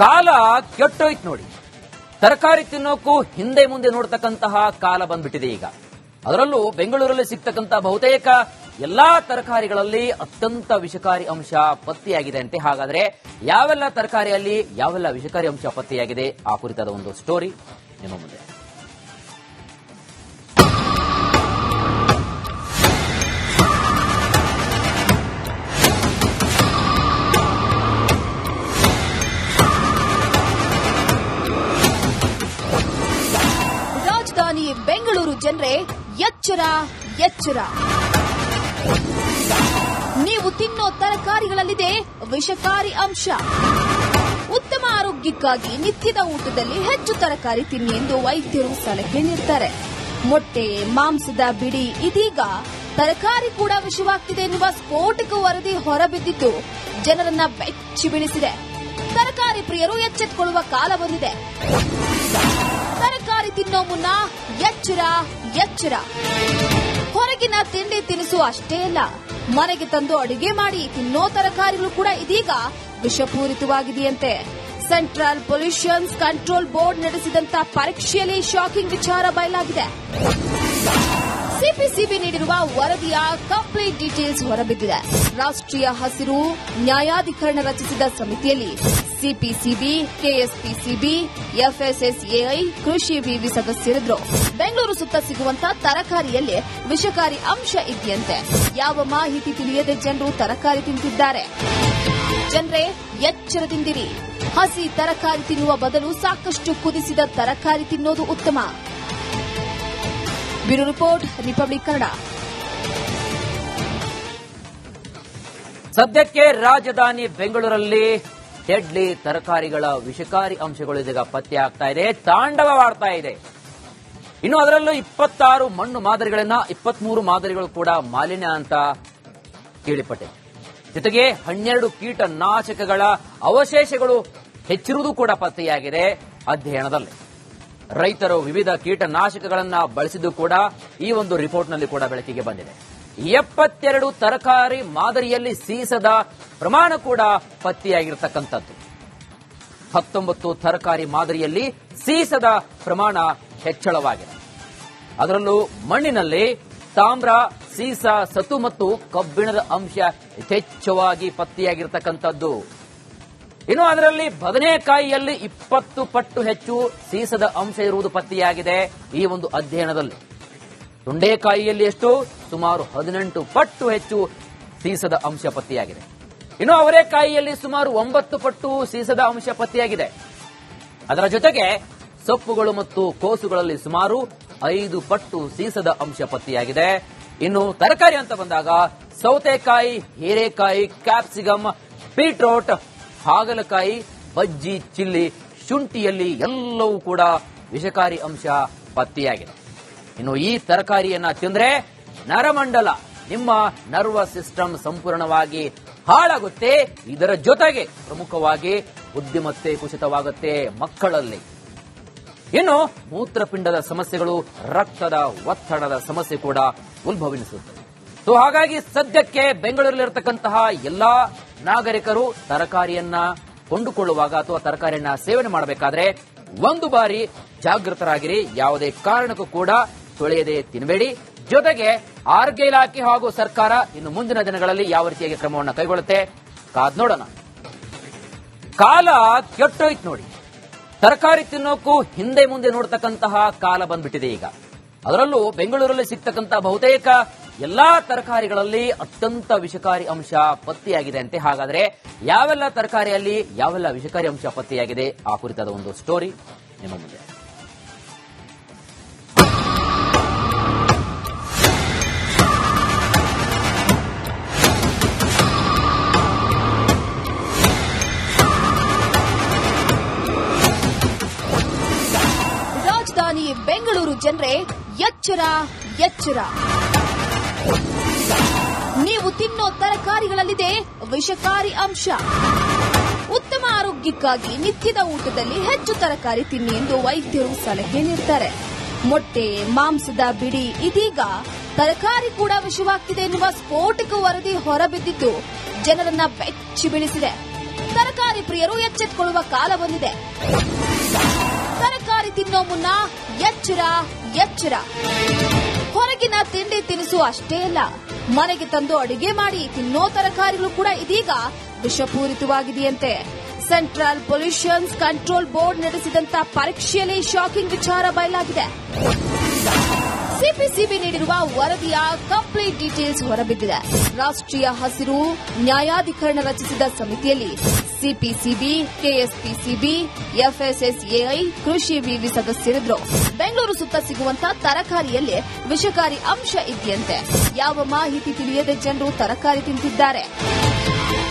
ಕಾಲ ಕೆಟ್ಟೋಯ್ತು ನೋಡಿ. ತರಕಾರಿ ತಿನ್ನೋಕ್ಕೂ ಹಿಂದೆ ಮುಂದೆ ನೋಡ್ತಕ್ಕಂತಹ ಕಾಲ ಬಂದ್ಬಿಟ್ಟಿದೆ ಈಗ. ಅದರಲ್ಲೂ ಬೆಂಗಳೂರಲ್ಲಿ ಸಿಗ್ತಕ್ಕಂತಹ ಬಹುತೇಕ ಎಲ್ಲಾ ತರಕಾರಿಗಳಲ್ಲಿ ಅತ್ಯಂತ ವಿಷಕಾರಿ ಅಂಶ ಪತ್ತೆಯಾಗಿದೆ ಅಂತೆ. ಹಾಗಾದ್ರೆ ಯಾವೆಲ್ಲ ತರಕಾರಿಯಲ್ಲಿ ಯಾವೆಲ್ಲ ವಿಷಕಾರಿ ಅಂಶ ಪತ್ತೆಯಾಗಿದೆ ಆ ಕುರಿತಾದ ಒಂದು ಸ್ಟೋರಿ ನಿಮ್ಮ ಮುಂದೆ. ರಾಜಧಾನಿ ಬೆಂಗಳೂರು ಜನರೇ ಎಚ್ಚರ ಎಚ್ಚರ. ನೀವು ತಿನ್ನೋ ತರಕಾರಿಗಳಲ್ಲಿದೆ ವಿಷಕಾರಿ ಅಂಶ. ಉತ್ತಮ ಆರೋಗ್ಯಕ್ಕಾಗಿ ನಿತ್ಯದ ಊಟದಲ್ಲಿ ಹೆಚ್ಚು ತರಕಾರಿ ತಿನ್ನಿ ಎಂದು ವೈದ್ಯರು ಸಲಹೆ ನೀಡುತ್ತಾರೆ. ಮೊಟ್ಟೆ, ಮಾಂಸದ ಬಿಡಿ ಇದೀಗ ತರಕಾರಿ ಕೂಡ ವಿಷವಾಗ್ತಿದೆ ಎನ್ನುವ ಸ್ಫೋಟಕ ವರದಿ ಹೊರಬಿದ್ದಿದ್ದು ಜನರನ್ನ ಬೆಚ್ಚಿ ಬೀಳಿಸಿದೆ. ತರಕಾರಿ ಪ್ರಿಯರು ಎಚ್ಚೆತ್ತುಕೊಳ್ಳುವ ಕಾಲ ಬಂದಿದೆ. ತರಕಾರಿ ತಿನ್ನೋ ಮುನ್ನ ಎಚ್ಚರ ಎಚ್ಚರ. ಹೊರಗಿನ ತಿಂಡಿ ತಿನಿಸು ಅಷ್ಟೇ ಅಲ್ಲ, ಮನೆಗೆ ತಂದು ಅಡುಗೆ ಮಾಡಿ ತಿನ್ನೋ ತರಕಾರಿಗಳು ಕೂಡ ಇದೀಗ ವಿಷಪೂರಿತವಾಗಿದೆಯಂತೆ. ಸೆಂಟ್ರಲ್ ಪೊಲ್ಯೂಷನ್ ಕಂಟ್ರೋಲ್ ಬೋರ್ಡ್ ನಡೆಸಿದಂತ ಪರೀಕ್ಷೆಯಲ್ಲಿ ಶಾಕಿಂಗ್ ವಿಚಾರ ಬಯಲಾಗಿದೆ. ಸಿಪಿಸಿಬಿ ನೀಡಿರುವ ವರದಿಯ ಕಂಪ್ಲೀಟ್ ಡೀಟೇಲ್ಸ್ ಹೊರಬಿದ್ದಿದೆ. ರಾಷ್ಟ್ರೀಯ ಹಸಿರು ನ್ಯಾಯಾಧಿಕರಣ ರಚಿಸಿದ ಸಮಿತಿಯಲ್ಲಿ ಸಿಪಿಸಿಬಿ, ಕೆಎಸ್ಪಿಸಿಬಿ, ಎಫ್ಎಸ್ಎಸ್ಎಐ, ಕೃಷಿ ವಿವಿ ಸದಸ್ಯರಿದ್ರು. ಬೆಂಗಳೂರು ಸುತ್ತ ಸಿಗುವಂತಹ ತರಕಾರಿಯಲ್ಲಿ ವಿಷಕಾರಿ ಅಂಶ ಇದೆಯಂತೆ. ಯಾವ ಮಾಹಿತಿ ತಿಳಿಯದೆ ಜನರು ತರಕಾರಿ ತಿಂತಿದ್ದಾರೆ. ಜನರೇ ಎಚ್ಚರದಿಂದಿರಿ. ಹಸಿ ತರಕಾರಿ ತಿನ್ನುವ ಬದಲು ಸಾಕಷ್ಟು ಕುದಿಸಿದ ತರಕಾರಿ ತಿನ್ನೋದು ಉತ್ತಮ. Bureau report, republic Kannada. ಸದ್ಯಕ್ಕೆ ರಾಜಧಾನಿ ಬೆಂಗಳೂರಲ್ಲಿ ಡೆಡ್ಲಿ ತರಕಾರಿಗಳ ವಿಷಕಾರಿ ಅಂಶಗಳು ಇದೀಗ ಪತ್ತೆ ಆಗ್ತಾ ಇದೆ, ತಾಂಡವವಾಡ್ತಾ ಇದೆ. ಇನ್ನು ಅದರಲ್ಲೂ 26 ಮಣ್ಣು ಮಾದರಿಗಳನ್ನ 23 ಮಾದರಿಗಳು ಕೂಡ ಮಾಲಿನ್ಯ ಅಂತ ಕೇಳಿಪಟ್ಟಿದೆ. ಜೊತೆಗೆ 12 ಕೀಟನಾಶಕಗಳ ಅವಶೇಷಗಳು ಹೆಚ್ಚಿರುವುದು ಕೂಡ ಪತ್ತೆಯಾಗಿದೆ ಅಧ್ಯಯನದಲ್ಲಿ. ರೈತರು ವಿವಿಧ ಕೀಟನಾಶಕಗಳನ್ನ ಬಳಸಿದ್ದು ಕೂಡ ಈ ಒಂದು ರಿಪೋರ್ಟ್ನಲ್ಲಿ ಕೂಡ ಬೆಳಕಿಗೆ ಬಂದಿದೆ. 72 ತರಕಾರಿ ಮಾದರಿಯಲ್ಲಿ ಸೀಸದ ಪ್ರಮಾಣ ಕೂಡ ಪತ್ತೆಯಾಗಿರತಕ್ಕಂಥದ್ದು. 19 ತರಕಾರಿ ಮಾದರಿಯಲ್ಲಿ ಸೀಸದ ಪ್ರಮಾಣ ಹೆಚ್ಚಳವಾಗಿದೆ. ಅದರಲ್ಲೂ ಮಣ್ಣಿನಲ್ಲಿ ತಾಮ್ರ, ಸೀಸ, ಸತು ಮತ್ತು ಕಬ್ಬಿಣದ ಅಂಶ ಯಥೇಚ್ಛವಾಗಿ ಪತ್ತೆಯಾಗಿರತಕ್ಕಂಥದ್ದು. ಇನ್ನು ಅದರಲ್ಲಿ ಬದನೆಕಾಯಿಯಲ್ಲಿ 20 ಪಟ್ಟು ಹೆಚ್ಚು ಸೀಸದ ಅಂಶ ಇರುವುದು ಪತ್ತೆಯಾಗಿದೆ ಈ ಒಂದು ಅಧ್ಯಯನದಲ್ಲಿ. ತೊಂಡೆಕಾಯಿಯಲ್ಲಿ ಎಷ್ಟು? ಸುಮಾರು 18 ಪಟ್ಟು ಹೆಚ್ಚು ಸೀಸದ ಅಂಶ ಪತ್ತೆಯಾಗಿದೆ. ಇನ್ನು ಅವರೆಕಾಯಿಯಲ್ಲಿ ಸುಮಾರು 9 ಪಟ್ಟು ಸೀಸದ ಅಂಶ ಪತ್ತೆಯಾಗಿದೆ. ಅದರ ಜೊತೆಗೆ ಸೊಪ್ಪುಗಳು ಮತ್ತು ಕೋಸುಗಳಲ್ಲಿ ಸುಮಾರು 5 ಪಟ್ಟು ಸೀಸದ ಅಂಶ ಪತ್ತೆಯಾಗಿದೆ. ಇನ್ನು ತರಕಾರಿ ಅಂತ ಬಂದಾಗ ಸೌತೆಕಾಯಿ, ಹೀರೆಕಾಯಿ, ಕ್ಯಾಪ್ಸಿಕಮ್, ಬೀಟ್ರೋಟ್, ಹಾಗಲಕಾಯಿ, ಬಜ್ಜಿ, ಚಿಲ್ಲಿ, ಶುಂಠಿಯಲ್ಲಿ ಎಲ್ಲವೂ ಕೂಡ ವಿಷಕಾರಿ ಅಂಶ ಪತ್ತೆಯಾಗಿದೆ. ಇನ್ನು ಈ ತರಕಾರಿಯನ್ನ ತಿಂದ್ರೆ ನರಮಂಡಲ, ನಿಮ್ಮ ನರ್ವಸ್ ಸಿಸ್ಟಮ್ ಸಂಪೂರ್ಣವಾಗಿ ಹಾಳಾಗುತ್ತೆ. ಇದರ ಜೊತೆಗೆ ಪ್ರಮುಖವಾಗಿ ಬುದ್ಧಿಮತ್ತೆ ಕುಸಿತವಾಗುತ್ತೆ ಮಕ್ಕಳಲ್ಲಿ. ಇನ್ನು ಮೂತ್ರಪಿಂಡದ ಸಮಸ್ಯೆಗಳು, ರಕ್ತದ ಒತ್ತಡದ ಸಮಸ್ಯೆ ಕೂಡ ಉದ್ಭವಿಸುತ್ತದೆ. ಸೊ ಹಾಗಾಗಿ ಸದ್ಯಕ್ಕೆ ಬೆಂಗಳೂರಲ್ಲಿರತಕ್ಕಂತಹ ಎಲ್ಲಾ ನಾಗರಿಕರು ತರಕಾರಿಯನ್ನ ಕೊಂಡುಕೊಳ್ಳುವಾಗ ಅಥವಾ ತರಕಾರಿಯನ್ನ ಸೇವನೆ ಮಾಡಬೇಕಾದ್ರೆ ಒಂದು ಬಾರಿ ಜಾಗೃತರಾಗಿರಿ. ಯಾವುದೇ ಕಾರಣಕ್ಕೂ ಕೂಡ ತೊಳೆಯದೆ ತಿನ್ನಬೇಡಿ. ಜೊತೆಗೆ ಆರೋಗ್ಯ ಇಲಾಖೆ ಹಾಗೂ ಸರ್ಕಾರ ಇನ್ನು ಮುಂದಿನ ದಿನಗಳಲ್ಲಿ ಯಾವ ರೀತಿಯಾಗಿ ಕ್ರಮವನ್ನು ಕೈಗೊಳ್ಳುತ್ತೆ ಕಾದ್ ನೋಡೋಣ. ಕಾಲ ಕೆಟ್ಟೋಯ್ತು ನೋಡಿ. ತರಕಾರಿ ತಿನ್ನೋಕ್ಕೂ ಹಿಂದೆ ಮುಂದೆ ನೋಡ್ತಕ್ಕಂತಹ ಕಾಲ ಬಂದ್ಬಿಟ್ಟಿದೆ ಈಗ. ಅದರಲ್ಲೂ ಬೆಂಗಳೂರಲ್ಲಿ ಸಿಗ್ತಕ್ಕಂತಹ ಬಹುತೇಕ ಎಲ್ಲಾ ತರಕಾರಿಗಳಲ್ಲಿ ಅತ್ಯಂತ ವಿಷಕಾರಿ ಅಂಶ ಪತ್ತೆಯಾಗಿದೆ ಅಂತೆ. ಹಾಗಾದ್ರೆ ಯಾವೆಲ್ಲ ತರಕಾರಿಯಲ್ಲಿ ಯಾವೆಲ್ಲ ವಿಷಕಾರಿ ಅಂಶ ಪತ್ತೆಯಾಗಿದೆ ಆ ಕುರಿತಾದ ಒಂದು ಸ್ಟೋರಿ ನಿಮ್ಮ ಮುಂದೆ. ರಾಜಧಾನಿ ಬೆಂಗಳೂರು ಜನರೇ ಎಚ್ಚರ ಎಚ್ಚರ. ನೀವು ತಿನ್ನೋ ತರಕಾರಿಗಳಲ್ಲಿದೆ ವಿಷಕಾರಿ ಅಂಶ. ಉತ್ತಮ ಆರೋಗ್ಯಕ್ಕಾಗಿ ನಿತ್ಯದ ಊಟದಲ್ಲಿ ಹೆಚ್ಚು ತರಕಾರಿ ತಿನ್ನಿ ಎಂದು ವೈದ್ಯರು ಸಲಹೆ ನೀಡುತ್ತಾರೆ. ಮೊಟ್ಟೆ, ಮಾಂಸದ ಬಿಡಿ ಇದೀಗ ತರಕಾರಿ ಕೂಡ ವಿಷವಾಗ್ತಿದೆ ಎನ್ನುವ ಸ್ಫೋಟಕ ವರದಿ ಹೊರಬಿದ್ದಿದ್ದು ಜನರನ್ನ ಬೆಚ್ಚಿ ಬೀಳಿಸಿದೆ. ತರಕಾರಿ ಪ್ರಿಯರು ಎಚ್ಚೆತ್ತುಕೊಳ್ಳುವ ಕಾಲ ಬಂದಿದೆ. ತರಕಾರಿ ತಿನ್ನೋ ಮುನ್ನ ಎಚ್ಚರ ಎಚ್ಚರ. ಹೊರಗಿನ ತಿಂಡಿ ತಿನಿಸು ಅಷ್ಟೇ ಅಲ್ಲ, ಮನೆಗೆ ತಂದು ಅಡುಗೆ ಮಾಡಿ ತಿನ್ನೋ ತರಕಾರಿಗಳು ಕೂಡ ಇದೀಗ ವಿಷಪೂರಿತವಾಗಿದೆಯಂತೆ. ಸೆಂಟ್ರಲ್ ಪೊಲ್ಯೂಷನ್ ಕಂಟ್ರೋಲ್ ಬೋರ್ಡ್ ನಡೆಸಿದಂತ ಪರೀಕ್ಷೆಯಲ್ಲಿ ಶಾಕಿಂಗ್ ವಿಚಾರ ಬಯಲಾಗಿದೆ. ಸಿಪಿಸಿಬಿ ನೀಡಿರುವ ವರದಿಯ ಕಂಪ್ಲೀಟ್ ಡೀಟೇಲ್ಸ್ ಹೊರಬಿದ್ದಿದೆ. ರಾಷ್ಟ್ರೀಯ ಹಸಿರು ನ್ಯಾಯಾಧಿಕರಣ ರಚಿಸಿದ ಸಮಿತಿಯಲ್ಲಿ ಸಿಪಿಸಿಬಿ, ಕೆಎಸ್ಪಿಸಿಬಿ, ಎಫ್ಎಸ್ಎಸ್ಎಐ, ಕೃಷಿ ವಿವಿ ಸದಸ್ಯರಿದ್ರು. ಬೆಂಗಳೂರು ಸುತ್ತ ಸಿಗುವಂತ ತರಕಾರಿಯಲ್ಲಿ ವಿಷಕಾರಿ ಅಂಶ ಇದೆಯಂತೆ. ಯಾವ ಮಾಹಿತಿ ತಿಳಿಯದೆ ಜನರು ತರಕಾರಿ ತಿಂತಿದ್ದಾರೆ.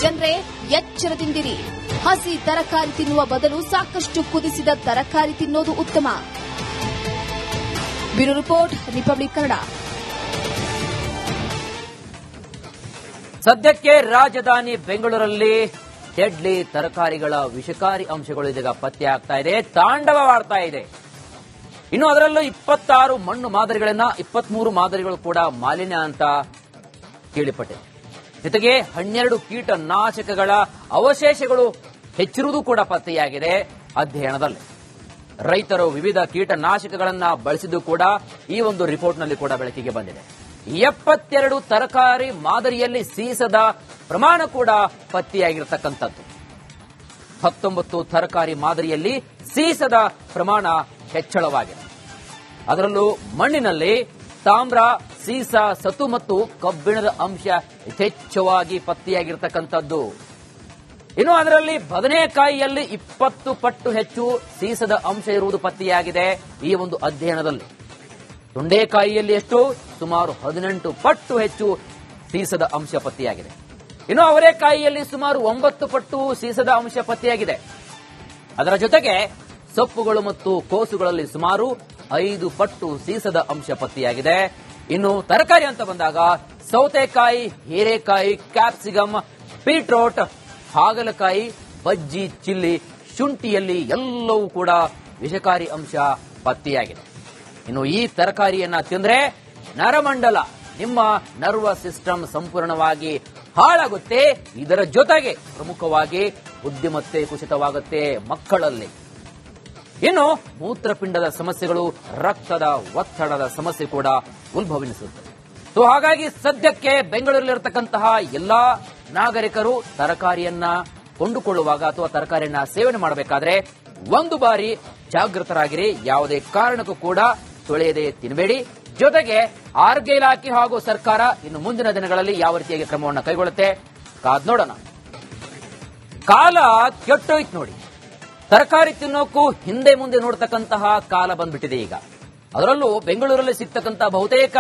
ಜನರೇ ಎಚ್ಚರದಿಂದಿರಿ. ಹಸಿ ತರಕಾರಿ ತಿನ್ನುವ ಬದಲು ಸಾಕಷ್ಟು ಕುದಿಸಿದ ತರಕಾರಿ ತಿನ್ನೋದು ಉತ್ತಮ. Bureau report, republic Kannada. ಸದ್ಯಕ್ಕೆ ರಾಜಧಾನಿ ಬೆಂಗಳೂರಲ್ಲಿ ಡೆಡ್ಲಿ ತರಕಾರಿಗಳ ವಿಷಕಾರಿ ಅಂಶಗಳು ಇದೀಗ ಪತ್ತೆ ಆಗ್ತಾ ಇದೆ, ತಾಂಡವವಾಡ್ತಾ ಇದೆ. ಇನ್ನು ಅದರಲ್ಲೂ 26 ಮಣ್ಣು ಮಾದರಿಗಳನ್ನ 23 ಮಾದರಿಗಳು ಕೂಡ ಮಾಲಿನ್ಯ ಅಂತ ಕೇಳಿಪಟ್ಟಿದೆ. ಜೊತೆಗೆ 12 ಕೀಟನಾಶಕಗಳ ಅವಶೇಷಗಳು ಹೆಚ್ಚಿರುವುದು ಕೂಡ ಪತ್ತೆಯಾಗಿದೆ ಅಧ್ಯಯನದಲ್ಲಿ. ರೈತರು ವಿವಿಧ ಕೀಟನಾಶಕಗಳನ್ನ ಬಳಸಿದ್ದು ಕೂಡ ಈ ಒಂದು ರಿಪೋರ್ಟ್ನಲ್ಲಿ ಕೂಡ ಬೆಳಕಿಗೆ ಬಂದಿದೆ. 72 ತರಕಾರಿ ಮಾದರಿಯಲ್ಲಿ ಸೀಸದ ಪ್ರಮಾಣ ಕೂಡ ಪತ್ತೆಯಾಗಿರತಕ್ಕಂಥದ್ದು. 19 ತರಕಾರಿ ಮಾದರಿಯಲ್ಲಿ ಸೀಸದ ಪ್ರಮಾಣ ಹೆಚ್ಚಳವಾಗಿದೆ. ಅದರಲ್ಲೂ ಮಣ್ಣಿನಲ್ಲಿ ತಾಮ್ರ, ಸೀಸ, ಸತು ಮತ್ತು ಕಬ್ಬಿಣದ ಅಂಶ ಯಥೇಚ್ಛವಾಗಿ ಪತ್ತೆಯಾಗಿರತಕ್ಕಂಥದ್ದು. ಇನ್ನು ಅದರಲ್ಲಿ ಬದನೆಕಾಯಿಯಲ್ಲಿ 20 ಪಟ್ಟು ಹೆಚ್ಚು ಸೀಸದ ಅಂಶ ಇರುವುದು ಪತ್ತೆಯಾಗಿದೆ ಈ ಒಂದು ಅಧ್ಯಯನದಲ್ಲಿ. ತೊಂಡೆಕಾಯಿಯಲ್ಲಿ ಎಷ್ಟು? ಸುಮಾರು 18 ಪಟ್ಟು ಹೆಚ್ಚು ಸೀಸದ ಅಂಶ ಪತ್ತೆಯಾಗಿದೆ. ಇನ್ನು ಅವರೆಕಾಯಿಯಲ್ಲಿ ಸುಮಾರು 9 ಪಟ್ಟು ಸೀಸದ ಅಂಶ ಪತ್ತೆಯಾಗಿದೆ. ಅದರ ಜೊತೆಗೆ ಸೊಪ್ಪುಗಳು ಮತ್ತು ಕೋಸುಗಳಲ್ಲಿ ಸುಮಾರು 5 ಪಟ್ಟು ಸೀಸದ ಅಂಶ ಪತ್ತೆಯಾಗಿದೆ. ಇನ್ನು ತರಕಾರಿ ಅಂತ ಬಂದಾಗ ಸೌತೆಕಾಯಿ, ಹೀರೆಕಾಯಿ, ಕ್ಯಾಪ್ಸಿಕಮ್, ಬೀಟ್ರೋಟ್, ಹಾಗಲಕಾಯಿ, ಬಜ್ಜಿ, ಚಿಲ್ಲಿ, ಶುಂಠಿಯಲ್ಲಿ ಎಲ್ಲವೂ ಕೂಡ ವಿಷಕಾರಿ ಅಂಶ ಪತ್ತೆಯಾಗಿದೆ. ಇನ್ನು ಈ ತರಕಾರಿಯನ್ನ ತಿಂದ್ರೆ ನರಮಂಡಲ, ನಿಮ್ಮ ನರ್ವಸ್ ಸಿಸ್ಟಮ್ ಸಂಪೂರ್ಣವಾಗಿ ಹಾಳಾಗುತ್ತೆ. ಇದರ ಜೊತೆಗೆ ಪ್ರಮುಖವಾಗಿ ಬುದ್ಧಿಮತ್ತೆ ಕುಸಿತವಾಗುತ್ತೆ ಮಕ್ಕಳಲ್ಲಿ. ಇನ್ನು ಮೂತ್ರಪಿಂಡದ ಸಮಸ್ಯೆಗಳು, ರಕ್ತದ ಒತ್ತಡದ ಸಮಸ್ಯೆ ಕೂಡ ಉದ್ಭವಿಸುತ್ತದೆ. ಸೊ ಹಾಗಾಗಿ ಸದ್ಯಕ್ಕೆ ಬೆಂಗಳೂರಿನಲ್ಲಿರತಕ್ಕಂತಹ ಎಲ್ಲಾ ನಾಗರಿಕರು ತರಕಾರಿಯನ್ನ ಕೊಂಡುಕೊಳ್ಳುವಾಗ ಅಥವಾ ತರಕಾರಿಯನ್ನ ಸೇವನೆ ಮಾಡಬೇಕಾದ್ರೆ ಒಂದು ಬಾರಿ ಜಾಗೃತರಾಗಿರಿ. ಯಾವುದೇ ಕಾರಣಕ್ಕೂ ಕೂಡ ತೊಳೆಯದೆ ತಿನ್ನಬೇಡಿ. ಜೊತೆಗೆ ಆರೋಗ್ಯ ಇಲಾಖೆ ಹಾಗೂ ಸರ್ಕಾರ ಇನ್ನು ಮುಂದಿನ ದಿನಗಳಲ್ಲಿ ಯಾವ ರೀತಿಯಾಗಿ ಕ್ರಮವನ್ನು ಕೈಗೊಳ್ಳುತ್ತೆ ಕಾದ್ ನೋಡೋಣ. ಕಾಲ ಕೆಟ್ಟೋಯ್ತು ನೋಡಿ. ತರಕಾರಿ ತಿನ್ನೋಕ್ಕೂ ಹಿಂದೆ ಮುಂದೆ ನೋಡ್ತಕ್ಕಂತಹ ಕಾಲ ಬಂದ್ಬಿಟ್ಟಿದೆ ಈಗ. ಅದರಲ್ಲೂ ಬೆಂಗಳೂರಲ್ಲಿ ಸಿಗ್ತಕ್ಕಂತಹ ಬಹುತೇಕ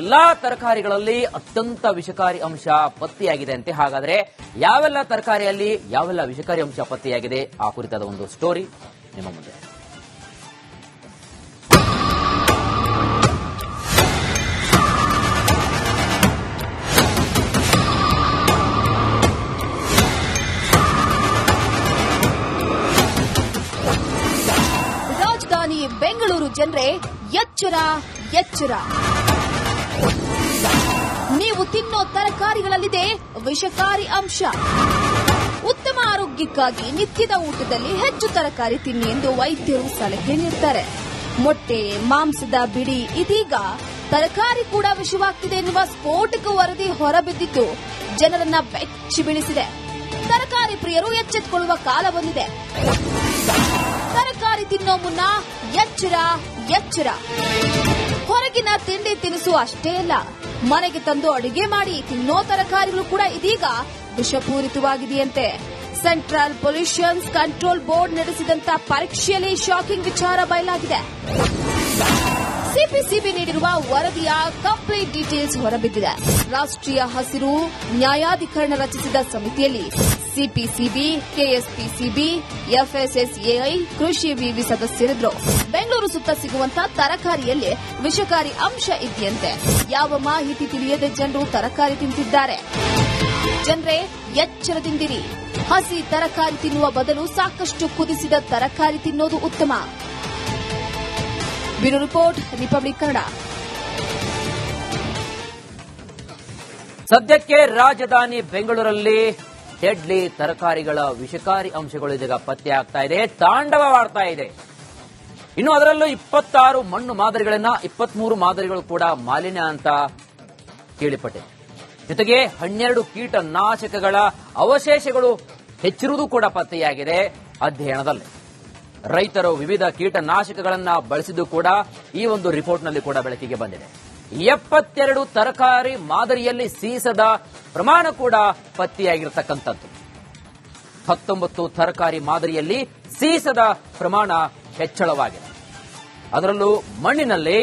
ಎಲ್ಲಾ ತರಕಾರಿಗಳಲ್ಲಿ ಅತ್ಯಂತ ವಿಷಕಾರಿ ಅಂಶ ಪತ್ತೆಯಾಗಿದೆ ಅಂತೆ. ಹಾಗಾದ್ರೆ ಯಾವೆಲ್ಲ ತರಕಾರಿಯಲ್ಲಿ ಯಾವೆಲ್ಲ ವಿಷಕಾರಿ ಅಂಶ ಪತ್ತೆಯಾಗಿದೆ ಆ ಕುರಿತಾದ ಒಂದು ಸ್ಟೋರಿ ನಿಮ್ಮ ಮುಂದೆ. ರಾಜಧಾನಿ ಬೆಂಗಳೂರು ಜನರೇ ಎಚ್ಚರ ಎಚ್ಚರ. ನೀವು ತಿನ್ನೋ ತರಕಾರಿಗಳಲ್ಲಿದೆ ವಿಷಕಾರಿ ಅಂಶ. ಉತ್ತಮ ಆರೋಗ್ಯಕ್ಕಾಗಿ ನಿತ್ಯದ ಊಟದಲ್ಲಿ ಹೆಚ್ಚು ತರಕಾರಿ ತಿನ್ನಿ ಎಂದು ವೈದ್ಯರು ಸಲಹೆ ನೀಡುತ್ತಾರೆ. ಮೊಟ್ಟೆ, ಮಾಂಸದ ಬಿಡಿ ಇದೀಗ ತರಕಾರಿ ಕೂಡ ವಿಷವಾಗ್ತಿದೆ ಎನ್ನುವ ಸ್ಫೋಟಕ ವರದಿ ಹೊರಬಿದ್ದಿದ್ದು ಜನರನ್ನ ಬೆಚ್ಚಿ ಬೀಳಿಸಿದೆ. ತರಕಾರಿ ಪ್ರಿಯರು ಎಚ್ಚೆತ್ತುಕೊಳ್ಳುವ ಕಾಲ ಬಂದಿದೆ. ತರಕಾರಿ ತಿನ್ನೋ ಮುನ್ನ ಎಚ್ಚರ ಎಚ್ಚರ. ಹೊರಗಿನ ತಿಂಡಿ ತಿನಿಸು ಅಷ್ಟೇ ಅಲ್ಲ, ಮನೆಗೆ ತಂದು ಅಡುಗೆ ಮಾಡಿ ತಿನ್ನೋ ತರಕಾರಿಗಳು ಕೂಡ ಇದೀಗ ವಿಷಪೂರಿತವಾಗಿದೆಯಂತೆ. ಸೆಂಟ್ರಲ್ ಪೊಲ್ಯೂಷನ್ ಕಂಟ್ರೋಲ್ ಬೋರ್ಡ್ ನಡೆಸಿದಂತ ಪರೀಕ್ಷೆಯಲ್ಲಿ ಶಾಕಿಂಗ್ ವಿಚಾರ ಬಯಲಾಗಿದೆ. ಸಿಪಿಸಿಬಿ ನೀಡಿರುವ ವರದಿಯ ಕಂಪ್ಲೀಟ್ ಡೀಟೇಲ್ಸ್ ಹೊರಬಿದ್ದಿದೆ. ರಾಷ್ಟ್ರೀಯ ಹಸಿರು ನ್ಯಾಯಾಧಿಕರಣ ರಚಿಸಿದ ಸಮಿತಿಯಲ್ಲಿ ಸಿಪಿಸಿಬಿ, ಕೆಎಸ್ಪಿಸಿಬಿ, ಎಫ್ಎಸ್ಎಸ್ಎಐ, ಕೃಷಿ ವಿವಿ ಸದಸ್ಯರಿದ್ರು. ಬೆಂಗಳೂರು ಸುತ್ತ ಸಿಗುವಂತ ತರಕಾರಿಯಲ್ಲಿ ವಿಷಕಾರಿ ಅಂಶ ಇದೆಯಂತೆ. ಯಾವ ಮಾಹಿತಿ ತಿಳಿಯದೆ ಜನರು ತರಕಾರಿ ತಿಂತಿದ್ದಾರೆ. ಜನರೇ ಎಚ್ಚರದಿಂದಿರಿ. ಹಸಿ ತರಕಾರಿ ತಿನ್ನುವ ಬದಲು ಸಾಕಷ್ಟು ಕುದಿಸಿದ ತರಕಾರಿ ತಿನ್ನೋದು ಉತ್ತಮ. Bureau report, republic Kannada. ಸದ್ಯಕ್ಕೆ ರಾಜಧಾನಿ ಬೆಂಗಳೂರಲ್ಲಿ ಡೆಡ್ಲಿ ತರಕಾರಿಗಳ ವಿಷಕಾರಿ ಅಂಶಗಳು ಇದೀಗ ಪತ್ತೆ ಆಗ್ತಾ ಇದೆ, ತಾಂಡವವಾಡ್ತಾ ಇದೆ. ಇನ್ನು ಅದರಲ್ಲೂ 26 ಮಣ್ಣು ಮಾದರಿಗಳನ್ನ 23 ಮಾದರಿಗಳು ಕೂಡ ಮಾಲಿನ್ಯ ಅಂತ ಕೇಳಿಪಟ್ಟಿದೆ. ಜೊತೆಗೆ 12 ಕೀಟನಾಶಕಗಳ ಅವಶೇಷಗಳು ಹೆಚ್ಚಿರುವುದು ಕೂಡ ಪತ್ತೆಯಾಗಿದೆ ಅಧ್ಯಯನದಲ್ಲಿ. ರೈತರು ವಿವಿಧ ಕೀಟನಾಶಕಗಳನ್ನ ಬಳಸಿದ್ದು ಕೂಡ ಈ ಒಂದು ರಿಪೋರ್ಟ್ನಲ್ಲಿ ಕೂಡ ಬೆಳಕಿಗೆ ಬಂದಿದೆ. 72 ತರಕಾರಿ ಮಾದರಿಯಲ್ಲಿ ಸೀಸದ ಪ್ರಮಾಣ ಕೂಡ ಪತ್ತೆಯಾಗಿರತಕ್ಕಂಥದ್ದು. 19 ತರಕಾರಿ ಮಾದರಿಯಲ್ಲಿ ಸೀಸದ ಪ್ರಮಾಣ ಹೆಚ್ಚಳವಾಗಿದೆ. ಅದರಲ್ಲೂ ಮಣ್ಣಿನಲ್ಲಿ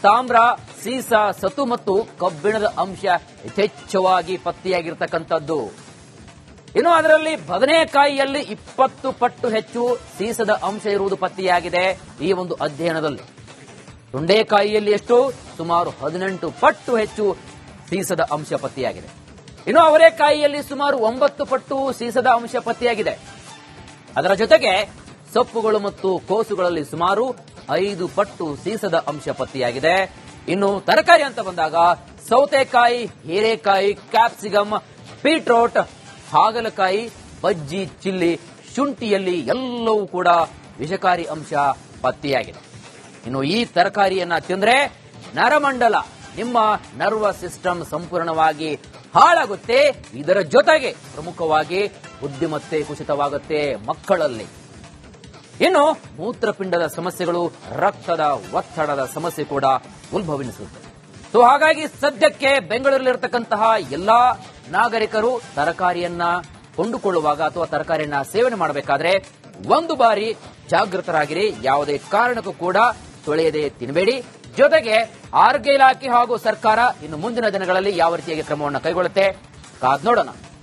ತಾಮ್ರ, ಸೀಸ, ಸತು ಮತ್ತು ಕಬ್ಬಿಣದ ಅಂಶ ಯಥೇಚ್ಛವಾಗಿ ಪತ್ತೆಯಾಗಿರತಕ್ಕಂಥದ್ದು. ಇನ್ನು ಅದರಲ್ಲಿ ಬದನೆಕಾಯಿಯಲ್ಲಿ 20 ಪಟ್ಟು ಹೆಚ್ಚು ಸೀಸದ ಅಂಶ ಇರುವುದು ಪತ್ತೆಯಾಗಿದೆ ಈ ಒಂದು ಅಧ್ಯಯನದಲ್ಲಿ. ತೊಂಡೆಕಾಯಿಯಲ್ಲಿ ಎಷ್ಟು? ಸುಮಾರು 18 ಪಟ್ಟು ಹೆಚ್ಚು ಸೀಸದ ಅಂಶ ಪತ್ತೆಯಾಗಿದೆ. ಇನ್ನು ಅವರೆಕಾಯಿಯಲ್ಲಿ ಸುಮಾರು 9 ಪಟ್ಟು ಸೀಸದ ಅಂಶ ಪತ್ತೆಯಾಗಿದೆ. ಅದರ ಜೊತೆಗೆ ಸೊಪ್ಪುಗಳು ಮತ್ತು ಕೋಸುಗಳಲ್ಲಿ ಸುಮಾರು 5 ಪಟ್ಟು ಸೀಸದ ಅಂಶ ಪತ್ತೆಯಾಗಿದೆ. ಇನ್ನು ತರಕಾರಿ ಅಂತ ಬಂದಾಗ ಸೌತೆಕಾಯಿ, ಹೀರೆಕಾಯಿ, ಕ್ಯಾಪ್ಸಿಕಮ್, ಬೀಟ್ರೋಟ್, ಹಾಗಲಕಾಯಿ, ಬಜ್ಜಿ, ಚಿಲ್ಲಿ, ಶುಂಠಿಯಲ್ಲಿ ಎಲ್ಲವೂ ಕೂಡ ವಿಷಕಾರಿ ಅಂಶ ಪತ್ತೆಯಾಗಿದೆ. ಇನ್ನು ಈ ತರಕಾರಿಯನ್ನ ತಿಂದ್ರೆ ನರಮಂಡಲ, ನಿಮ್ಮ ನರ್ವಸ್ ಸಿಸ್ಟಮ್ ಸಂಪೂರ್ಣವಾಗಿ ಹಾಳಾಗುತ್ತೆ. ಇದರ ಜೊತೆಗೆ ಪ್ರಮುಖವಾಗಿ ಬುದ್ಧಿಮತ್ತೆ ಕುಸಿತವಾಗುತ್ತೆ ಮಕ್ಕಳಲ್ಲಿ. ಇನ್ನು ಮೂತ್ರಪಿಂಡದ ಸಮಸ್ಯೆಗಳು, ರಕ್ತದ ಒತ್ತಡದ ಸಮಸ್ಯೆ ಕೂಡ ಉದ್ಭವಿಸುತ್ತದೆ. ಸೊ ಹಾಗಾಗಿ ಸದ್ಯಕ್ಕೆ ಬೆಂಗಳೂರಿನಲ್ಲಿರತಕ್ಕಂತಹ ಎಲ್ಲಾ ನಾಗರಿಕರು ತರಕಾರಿಯನ್ನ ಕೊಂಡುಕೊಳ್ಳುವಾಗ ಅಥವಾ ತರಕಾರಿಯನ್ನ ಸೇವನೆ ಮಾಡಬೇಕಾದ್ರೆ ಒಂದು ಬಾರಿ ಜಾಗೃತರಾಗಿರಿ. ಯಾವುದೇ ಕಾರಣಕ್ಕೂ ಕೂಡ ತೊಳೆಯದೆ ತಿನ್ನಬೇಡಿ. ಜೊತೆಗೆ ಆರೋಗ್ಯ ಇಲಾಖೆ ಹಾಗೂ ಸರ್ಕಾರ ಇನ್ನು ಮುಂದಿನ ದಿನಗಳಲ್ಲಿ ಯಾವ ರೀತಿಯಾಗಿ ಕ್ರಮವನ್ನು ಕೈಗೊಳ್ಳುತ್ತೆ ಕಾದ್ ನೋಡೋಣ.